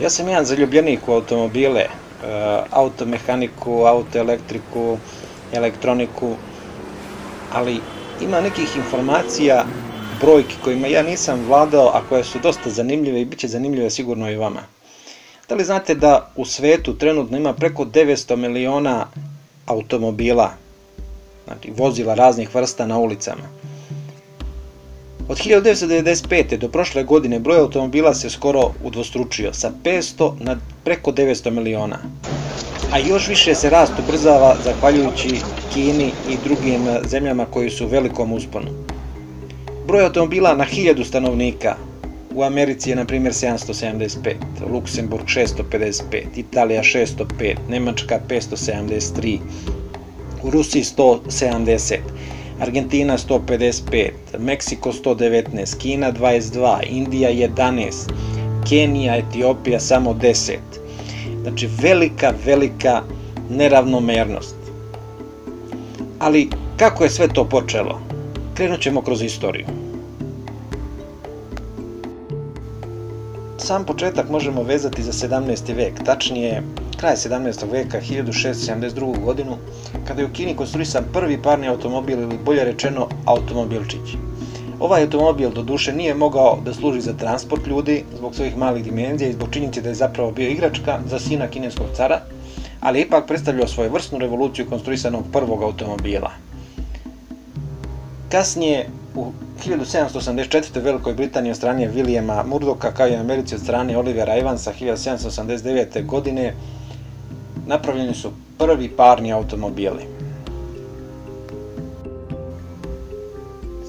Ja sam jedan zaljubljenik u automobile, automehaniku, autoelektriku, elektroniku, ali ima nekih informacija, brojki kojima ja nisam vladao, a koje su dosta zanimljive i bit će zanimljive sigurno i vama. Da li znate da u svetu trenutno ima preko 900 miliona automobila, znači vozila raznih vrsta na ulicama? Od 1995. do prošle godine broj automobila se skoro udvostručio, sa 500 na preko 900 miliona. A još više se rast ubrzava zahvaljujući Kini i drugim zemljama koji su u velikom usponu. Broj automobila na 1000 stanovnika u Americi je na primjer 775, Luksemburg 655, Italija 605, Nemačka 573, u Rusiji 170, Argentina 155, Meksiko 119, Kina 22, Indija 11, Kenija, Etiopija samo 10. Znači velika neravnomernost. Ali kako je sve to počelo? Krenut ćemo kroz istoriju. Sam početak možemo vezati za 17. vek, tačnije kraj 17. veka, 1672. godinu, kada je u Kini konstruisan prvi parni automobil, ili bolje rečeno automobilčić. Ovaj automobil doduše nije mogao da služi za transport ljudi zbog svojih malih dimenzija i zbog činjenice da je zapravo bio igračka za sina kineskog cara, ali je ipak predstavljao svojevrsnu revoluciju konstruisanog prvog automobila. Kasnije, u 1784. u Velikoj Britaniji od strane Williama Murdocka, kao i u Americi od strane Olivera Evansa 1789. godine, napravljeni su prvi parni automobili.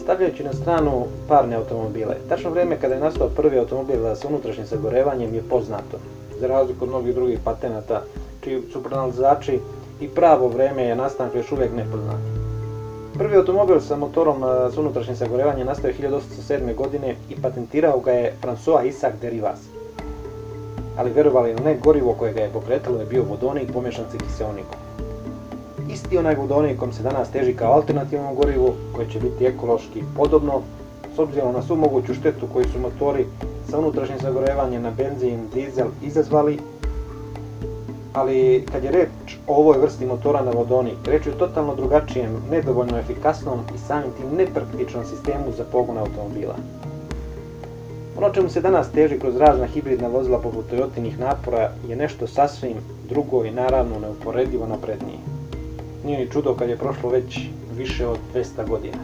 Stavljajući na stranu parne automobile, tačno vrijeme kada je nastao prvi automobil sa unutrašnjim sagorevanjem je poznato, za razliku od mnogih drugih patenata, čiji su pronalazači i pravo vrijeme je nastanka još uvijek nepoznati. Prvi automobil sa motorom s unutrašnjim sagorevanjem nastao je 1807. godine i patentirao ga je François Isaac Derivas. Ali verovali ili ne, gorivo koje ga je pokretalo je bio vodonik pomiješan sa kiseonikom. Isti onaj vodonik kom se danas teži kao alternativnom gorivu, koje će biti ekološki podobno, s obzirom na svu moguću štetu koju su motori sa unutrašnjim sagorevanjem na benzin, dizel izazvali. Ali kad je reč o ovoj vrsti motora na vodonik, reč je o totalno drugačijem, nedovoljno efikasnom i samim tim nepraktičnom sistemu za pogon automobila. Ono čemu se danas teži kroz razna hibridna vozila poput Toyotinih napora je nešto sasvim drugo i naravno neuporedivo naprednije. Nije ni čudo kad je prošlo već više od 200 godina.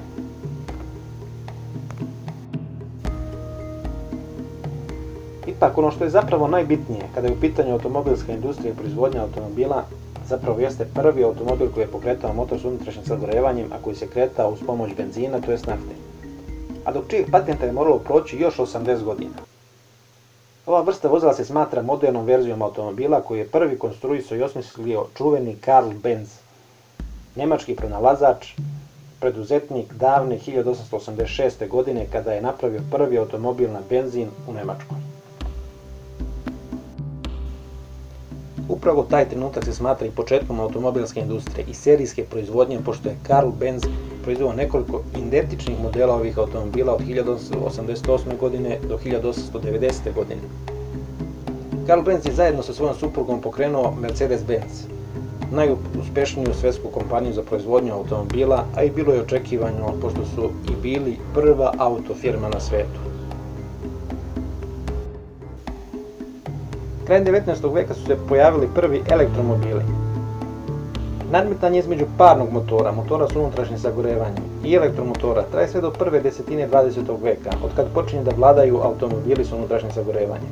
Ipak, ono što je zapravo najbitnije kada je u pitanju automobilska industrija i proizvodnja automobila, zapravo jeste prvi automobil koji je pokretao motor s unutrašnjim sagorevanjem, a koji se kretao uz pomoć benzina, to jest nafte. A dok čijeg patenta je moralo proći još 80 godina. Ova vrsta vozila se smatra modernom verzijom automobila koji je prvi konstruisao i osmislio čuveni Karl Benz, njemački pronalazač, preduzetnik davne 1886. godine kada je napravio prvi automobil na benzin u Njemačkoj. Upravo taj trenutak se smatra i početkom automobilske industrije i serijske proizvodnje, pošto je Karl Benz proizveo nekoliko identičnih modela ovih automobila od 1888. godine do 1890. godine. Karl Benz je zajedno sa svojom suprugom pokrenuo Mercedes-Benz, najuspešniju svjetsku kompaniju za proizvodnju automobila, a i bilo je očekivano pošto su i bili prva autofirma na svetu. Krajem 19. veka su se pojavili prvi elektromobili. Nadmetanje između parnog motora, motora s unutrašnjim sagorevanjem i elektromotora traje sve do prve desetine 20. veka, od kad počinje da vladaju automobili s unutrašnjim sagorevanjem.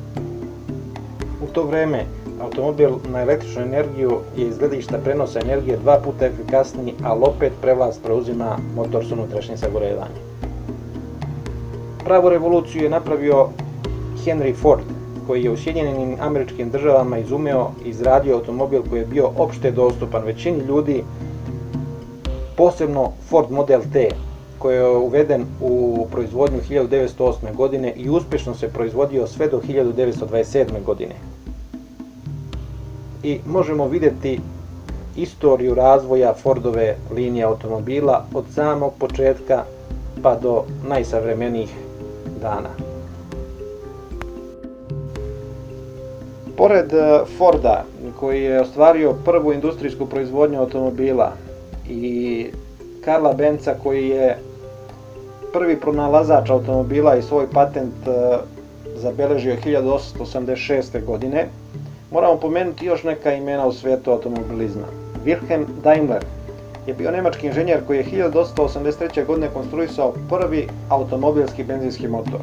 U to vrijeme automobil na električnu energiju je iz gledišta prenosa energije 2 puta efikasniji, ali opet prevlast preuzima motor s unutrašnjim sagorevanjem. Pravu revoluciju je napravio Henry Ford, koji je u Sjedinjenim Američkim Državama izumeo i izradio automobil koji je bio opšte dostupan većini ljudi, posebno Ford Model T, koji je uveden u proizvodnju 1908. godine i uspješno se proizvodio sve do 1927. godine. I možemo vidjeti istoriju razvoja Fordove linije automobila od samog početka pa do najsavremenijih dana. Pored Forda, koji je ostvario prvu industrijsku proizvodnju automobila, i Karla Benza, koji je prvi pronalazač automobila i svoj patent zabeležio 1886. godine, moramo pomenuti još neka imena u svijetu automobilizma. Wilhelm Daimler je bio nemački inženjer koji je 1883. godine konstruisao prvi automobilski benzinski motor.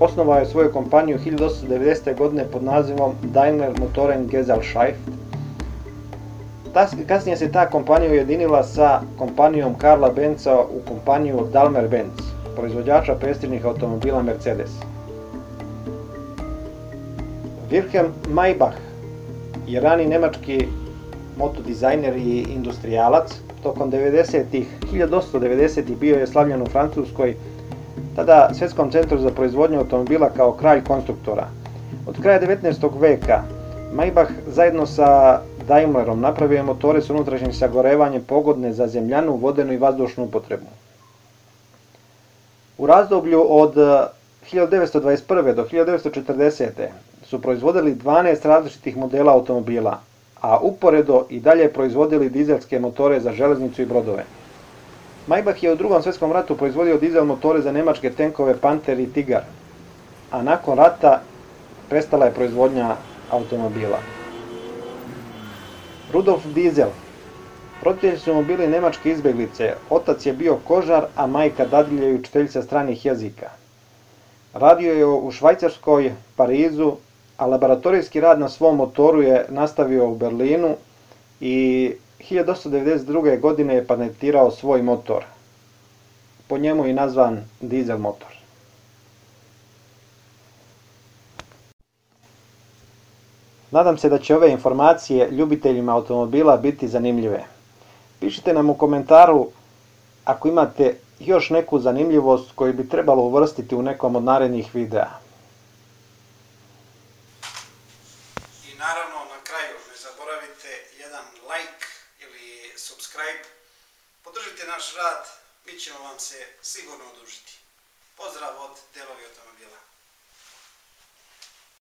Osnovao je svoju kompaniju 1890. godine pod nazivom Daimler Motoren Gesellschaft. Kasnije se ta kompanija ujedinila sa kompanijom Karla Benza u kompaniju Daimler-Benz, proizvođača prestižnih automobila Mercedes. Wilhelm Maybach je rani nemački motodizajner i industrijalac. Tokom 1890-ih bio je slavljen u Francuskoj, tada Svjetskom centru za proizvodnju automobila, kao kralj konstruktora. Od kraja 19. veka Maybach zajedno sa Daimlerom napravio je motore s unutrašnjim sagorevanjem pogodne za zemljanu, vodenu i vazdušnu upotrebu. U razdoblju od 1921. do 1940. su proizvodili 12 različitih modela automobila, a uporedo i dalje proizvodili dizelske motore za železnicu i brodove. Maybach je u Drugom svjetskom ratu proizvodio dizel motore za nemačke tenkove Panter i Tigar, a nakon rata prestala je proizvodnja automobila. Rudolf Diesel. Roditelji su mu bili nemačke izbjeglice, otac je bio kožar, a majka dadilja i učiteljica stranih jezika. Radio je u Švajcarskoj, Parizu, a laboratorijski rad na svom motoru je nastavio u Berlinu i 1892. godine je patentirao svoj motor. Po njemu je nazvan dizel motor. Nadam se da će ove informacije ljubiteljima automobila biti zanimljive. Pišite nam u komentaru ako imate još neku zanimljivost koju bi trebalo uvrstiti u nekom od narednih videa. I naravno na kraju ne zaboravite jedan like ili subscribe. Podržite naš rad, mi ćemo vam se sigurno odužiti. Pozdrav od Delovi automobila.